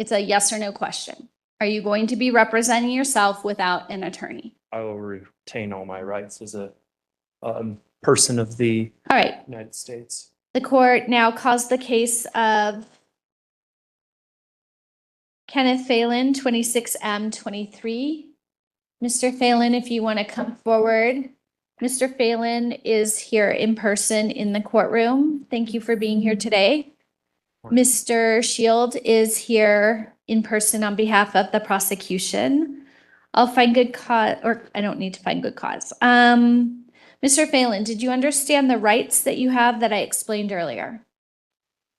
It's a yes or no question. Are you going to be representing yourself without an attorney? I will retain all my rights as a person of the All right. United States. The court now calls the case of Kenneth Phelan, 26M23. Mr. Phelan, if you want to come forward. Mr. Phelan is here in person in the courtroom. Thank you for being here today. Mr. Shield is here in person on behalf of the prosecution. I'll find good cause, or I don't need to find good cause. Mr. Phelan, did you understand the rights that you have that I explained earlier?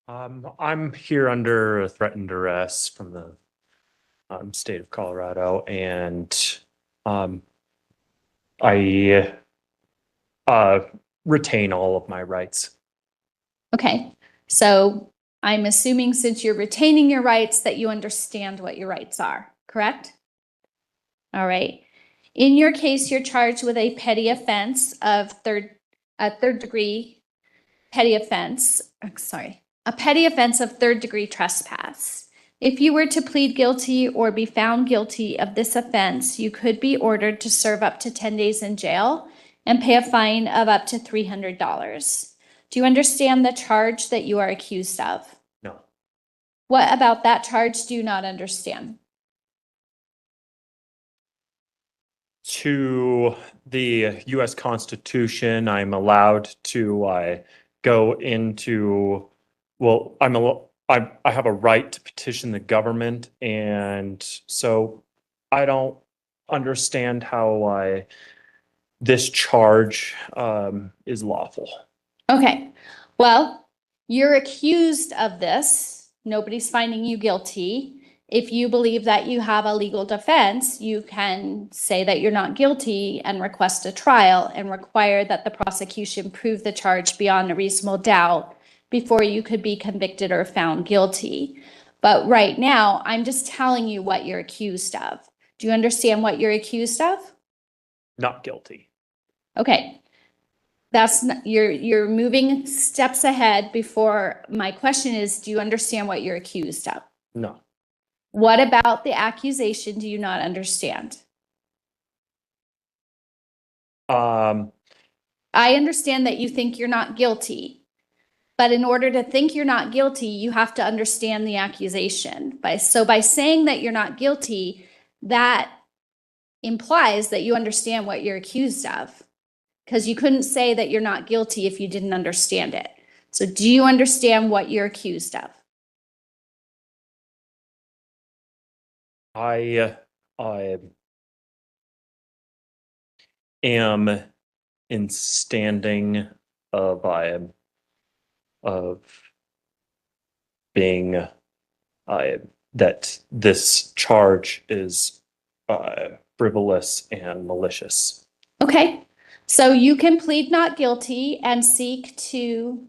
I'm here under a threatened arrest from the state of Colorado, and I retain all of my rights. Okay, so I'm assuming since you're retaining your rights that you understand what your rights are, correct? All right. In your case, you're charged with a petty offense of third degree petty offense. A petty offense of third degree trespass. If you were to plead guilty or be found guilty of this offense, you could be ordered to serve up to 10 days in jail and pay a fine of up to $300. Do you understand the charge that you are accused of? No. What about that charge do you not understand? To the U.S. Constitution, I'm allowed to go into, well, I have a right to petition the government, and so I don't understand how this charge is lawful. Okay, well, you're accused of this. Nobody's finding you guilty. If you believe that you have a legal defense, you can say that you're not guilty and request a trial and require that the prosecution prove the charge beyond a reasonable doubt before you could be convicted or found guilty. But right now, I'm just telling you what you're accused of. Do you understand what you're accused of? Not guilty. Okay. That's not, you're moving steps ahead before my question is, do you understand what you're accused of? No. What about the accusation do you not understand? I understand that you think you're not guilty, but in order to think you're not guilty, you have to understand the accusation. By saying that you're not guilty, that implies that you understand what you're accused of, because you couldn't say that you're not guilty if you didn't understand it. So do you understand what you're accused of? I am in standing of being that this charge is frivolous and malicious. Okay, so you can plead not guilty and seek to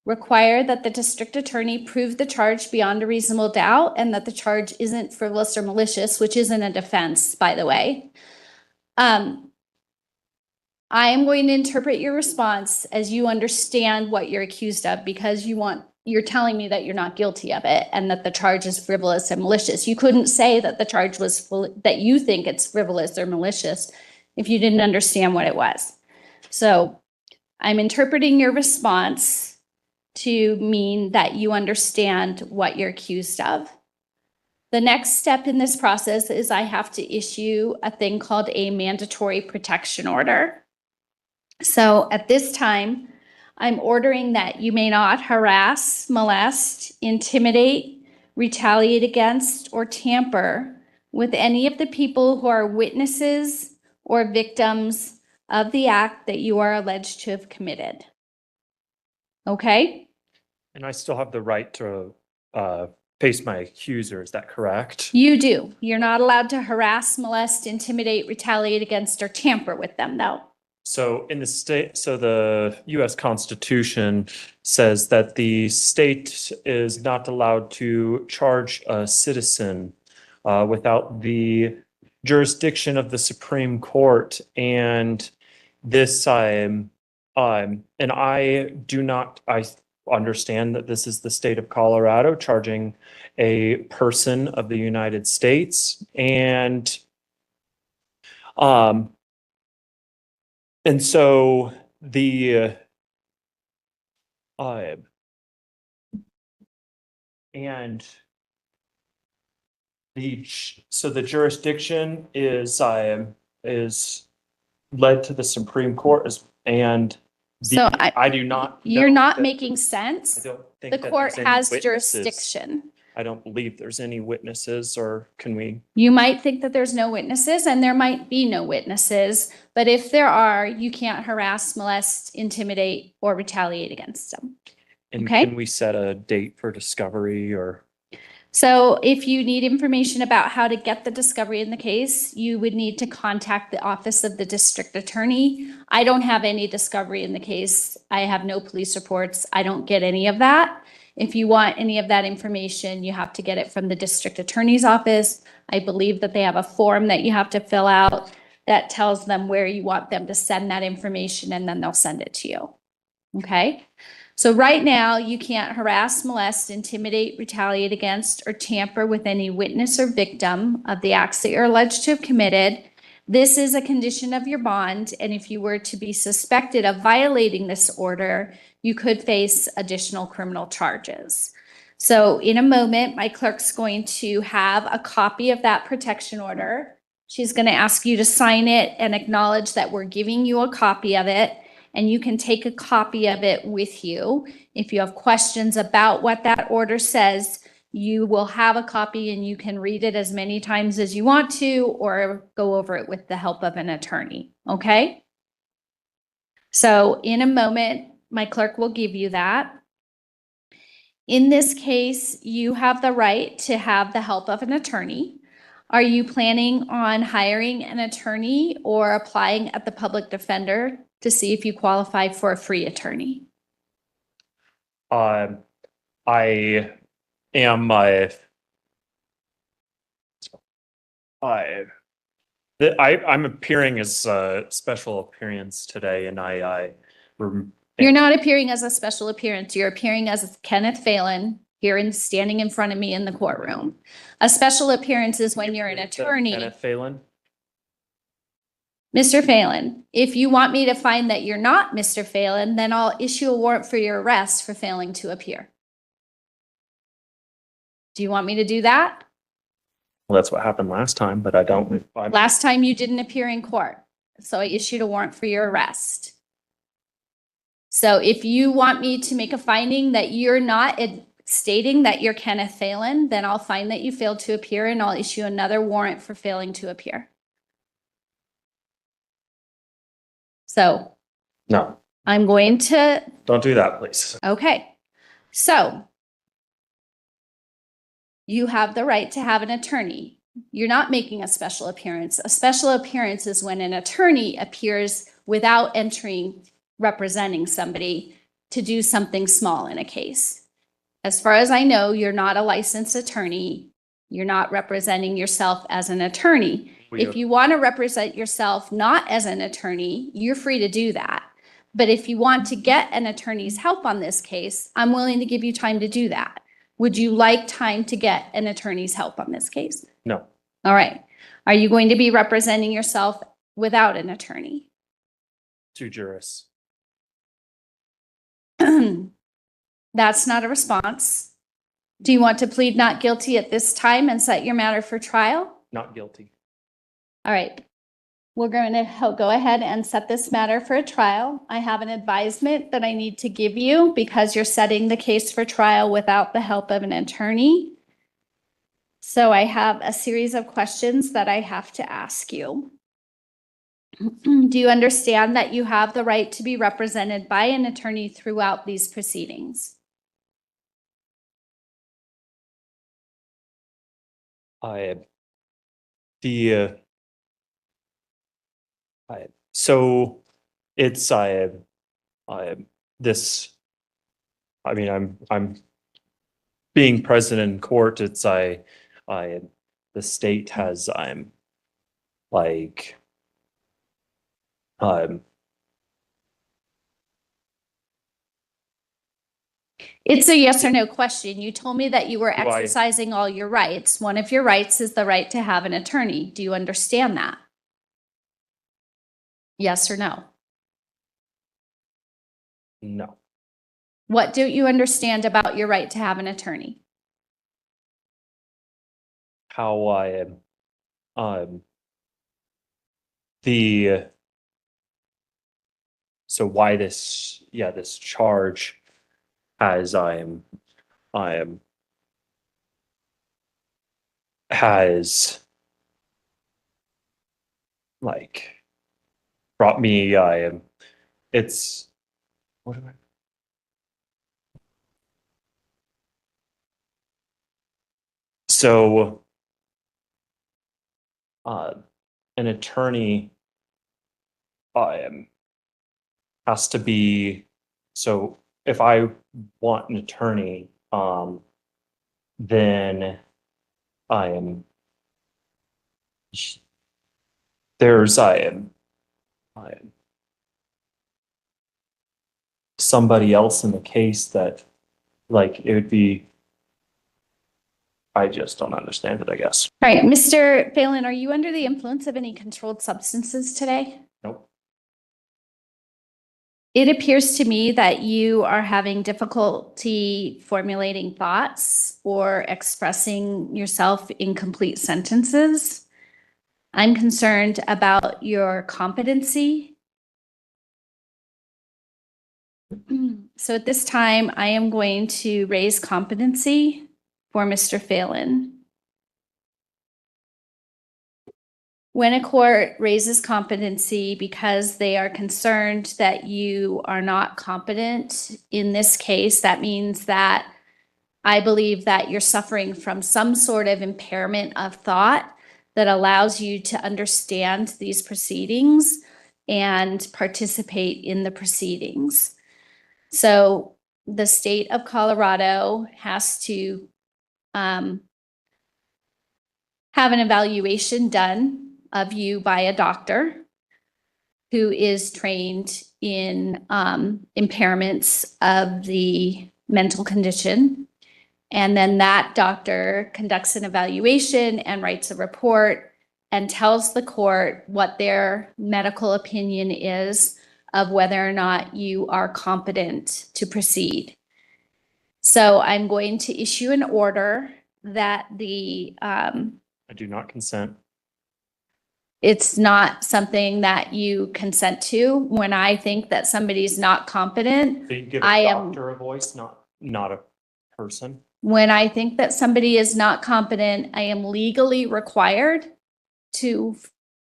require that the district attorney prove the charge beyond a reasonable doubt and that the charge isn't frivolous or malicious, which isn't a defense, by the way. I am going to interpret your response as you understand what you're accused of, because you're telling me that you're not guilty of it and that the charge is frivolous and malicious. You couldn't say that the charge was that you think it's frivolous or malicious if you didn't understand what it was. So I'm interpreting your response to mean that you understand what you're accused of. The next step in this process is I have to issue a thing called a mandatory protection order. So at this time, I'm ordering that you may not harass, molest, intimidate, retaliate against, or tamper with any of the people who are witnesses or victims of the act that you are alleged to have committed. Okay? And I still have the right to face my accuser, is that correct? You do. You're not allowed to harass, molest, intimidate, retaliate against, or tamper with them, though. So in the state, so the U.S. Constitution says that the state is not allowed to charge a citizen without the jurisdiction of the Supreme Court. And this, and I do not, understand that this is the state of Colorado charging a person of the United States, and so the and so the jurisdiction is led to the Supreme Court So I do not. You're know not that- making I sense. don't think The that court there's any has witnesses. jurisdiction. I don't believe there's any witnesses, or can we? You might think that there's no witnesses, and there might be no witnesses, but if there are, you can't harass, molest, intimidate, or retaliate against them. And Okay. can we set a date for discovery or? So if you need information about how to get the discovery in the case, you would need to contact the office of the district attorney. I don't have any discovery in the case. I have no police reports. I don't get any of that. If you want any of that information, you have to get it from the district attorney's office. I believe that they have a form that you have to fill out that tells them where you want them to send that information, and then they'll send it to you. Okay? So right now, you can't harass, molest, intimidate, retaliate against, or tamper with any witness or victim of the acts that you're alleged to have committed. This is a condition of your bond, and if you were to be suspected of violating this order, you could face additional criminal charges. So in a moment, my clerk's going to have a copy of that protection order. She's going to ask you to sign it and acknowledge that we're giving you a copy of it. And you can take a copy of it with you. If you have questions about what that order says, you will have a copy and you can read it as many times as you want to, or go over it with the help of an attorney, okay? So in a moment, my clerk will give you that. In this case, you have the right to have the help of an attorney. Are you planning on hiring an attorney or applying at the public defender to see if you qualify for a free attorney? I am I'm appearing as a special appearance today, and You're not appearing as a special appearance. You're appearing as Kenneth Phelan here and standing in front of me in the courtroom. A special appearance is when you're an attorney. Kenneth Phelan. Mr. Phelan, if you want me to find that you're not Mr. Phelan, then I'll issue a warrant for your arrest for failing to appear. Do you want me to do that? Well, that's what happened last time, but I don't. Last time you didn't appear in court, so I issued a warrant for your arrest. So if you want me to make a finding that you're not stating that you're Kenneth Phelan, then I'll find that you failed to appear and I'll issue another warrant for failing to appear. So No, I'm going to, don't do that, please. okay. So you have the right to have an attorney. You're not making a special appearance. A special appearance is when an attorney appears without entering, representing somebody to do something small in a case. As far as I know, you're not a licensed attorney. You're not representing yourself as an attorney. If you want to represent yourself not as an attorney, you're free to do that. But if you want to get an attorney's help on this case, I'm willing to give you time to do that. Would you like time to get an attorney's help on this case? No. All right. Are you going to be representing yourself without an attorney? To jurists. That's not a response. Do you want to plead not guilty at this time and set your matter for trial? Not guilty. All right. We're going to go ahead and set this matter for a trial. I have an advisement that I need to give you because you're setting the case for trial without the help of an attorney. So I have a series of questions that I have to ask you. Do you understand that you have the right to be represented by an attorney throughout these proceedings? So it's this. I mean, I'm being present in court. It's the state has like It's a yes or no question. You told me that you were Do I- exercising all your rights. One of your rights is the right to have an attorney. Do you understand that? Yes or no? No. What don't you understand about your right to have an attorney? How I am, the, so why this, this charge as I am, has like brought me, it's, what am I? So, an attorney, has to be, so if I want an attorney, then I am, there's, I am somebody else in the case that, like, it would be, I just don't understand it, I guess. All right, Mr. Phelan, are you under the influence of any controlled substances today? Nope. It appears to me that you are having difficulty formulating thoughts or expressing yourself in complete sentences. I'm concerned about your competency. So at this time, I am going to raise competency for Mr. Phelan. When a court raises competency because they are concerned that you are not competent in this case, that means that I believe that you're suffering from some sort of impairment of thought that allows you to understand these proceedings and participate in the proceedings. So the state of Colorado has to have an evaluation done of you by a doctor who is trained in impairments of the mental condition. And then that doctor conducts an evaluation and writes a report and tells the court what their medical opinion is of whether or not you are competent to proceed. So I'm going to issue an order that I do not consent. it's not something that you consent to. When I think that somebody's not competent, So you give I a am- doctor a voice, not a person. when I think that somebody is not competent, I am legally required to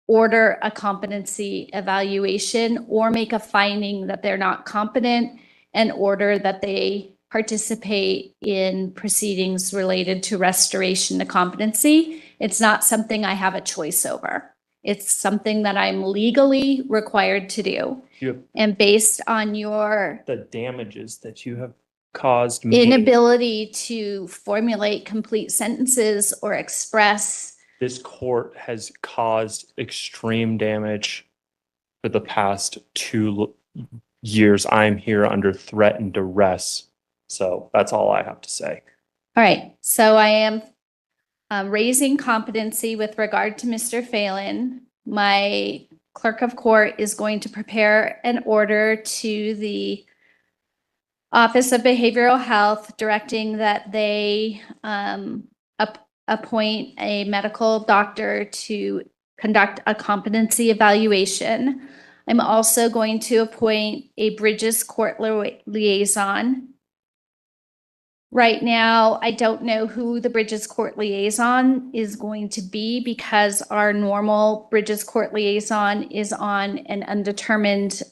order a competency evaluation or make a finding that they're not competent and order that they participate in proceedings related to restoration to competency. It's not something I have a choice over. It's something that I'm legally required to do. You have And based on your the damages that you have caused me. inability to formulate complete sentences or express, This court has caused extreme damage for the past 2 years. I'm here under threat and duress. So that's all I have to say. all right, so I am raising competency with regard to Mr. Phelan. My clerk of court is going to prepare an order to the Office of Behavioral Health directing that they appoint a medical doctor to conduct a competency evaluation. I'm also going to appoint a Bridges Court liaison. Right now, I don't know who the Bridges Court liaison is going to be because our normal Bridges Court liaison is on an undetermined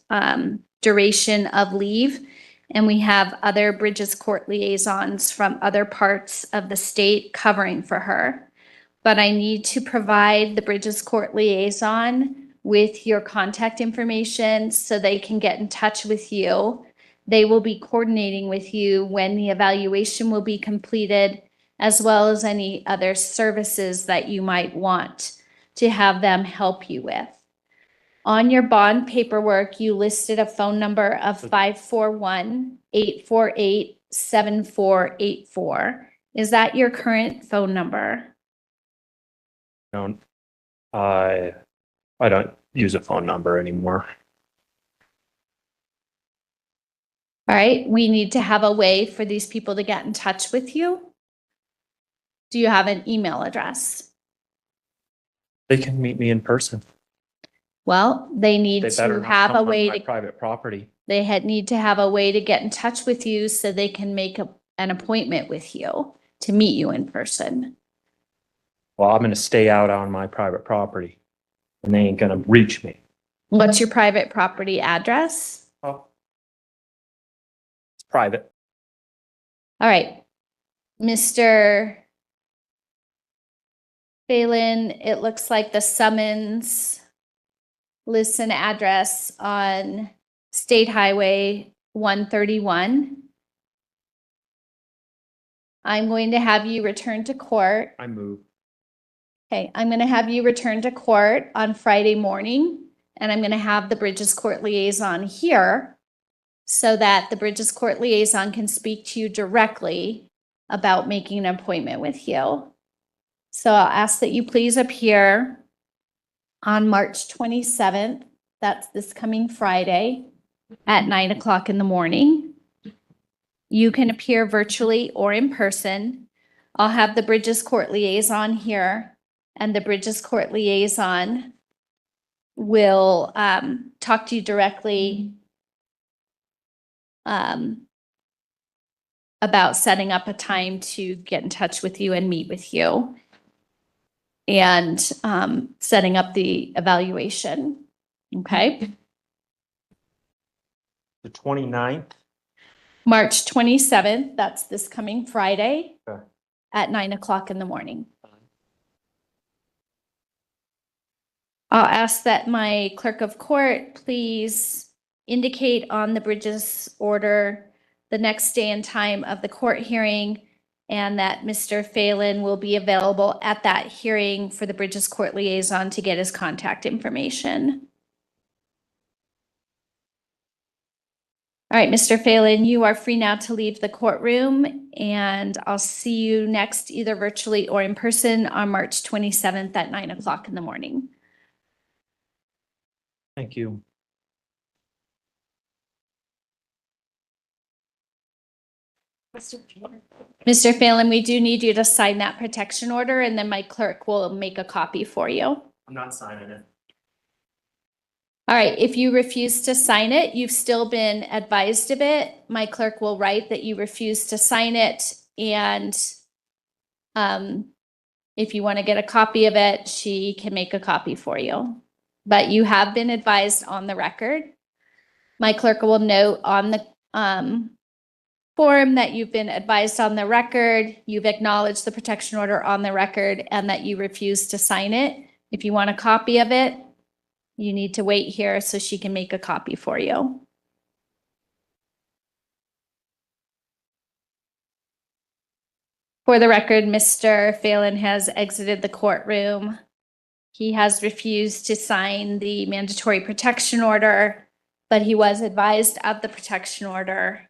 duration of leave. And we have other Bridges Court liaisons from other parts of the state covering for her. But I need to provide the Bridges Court liaison with your contact information so they can get in touch with you. They will be coordinating with you when the evaluation will be completed, as well as any other services that you might want to have them help you with. On your bond paperwork, you listed a phone number of 541-848 7484. Is that your current phone number? Don't, I don't use a phone number anymore. All right, we need to have a way for these people to get in touch with you. Do you have an email address? They can meet me in person. Well, they need They better to not have come a on way my to, private property. they need to have a way to get in touch with you so they can make an appointment with you to meet you in person. Well, I'm gonna stay out on my private property and they ain't gonna reach me. What's your private property address? Oh. It's private. All right, Mr. Phelan, it looks like the summons lists an address on State Highway 131. I'm going to have you return to court. I move. Okay, I'm going to have you return to court on Friday morning, and I'm going to have the Bridges Court liaison here so that the Bridges Court liaison can speak to you directly about making an appointment with you. So I'll ask that you please appear on March 27th. That's this coming Friday at 9 o'clock in the morning. You can appear virtually or in person. I'll have the Bridges Court liaison here, and the Bridges Court liaison will talk to you directly about setting up a time to get in touch with you and meet with you, and setting up the evaluation. Okay. The 29th. March 27th, that's this coming Friday Okay. at 9 o'clock in the morning. I'll ask that my clerk of court please indicate on the Bridges order the next day and time of the court hearing, and that Mr. Phelan will be available at that hearing for the Bridges Court liaison to get his contact information. All right, Mr. Phelan, you are free now to leave the courtroom, and I'll see you next either virtually or in person on March 27th at 9 o'clock in the morning. Thank you. Mr. Phelan, we do need you to sign that protection order, and then my clerk will make a copy for you. I'm not signing it. All right, if you refuse to sign it, you've still been advised of it. My clerk will write that you refuse to sign it, and if you want to get a copy of it, she can make a copy for you. But you have been advised on the record. My clerk will note on the form that you've been advised on the record, you've acknowledged the protection order on the record, and that you refuse to sign it. If you want a copy of it, you need to wait here so she can make a copy for you. For the record, Mr. Phelan has exited the courtroom. He has refused to sign the mandatory protection order, but he was advised of the protection order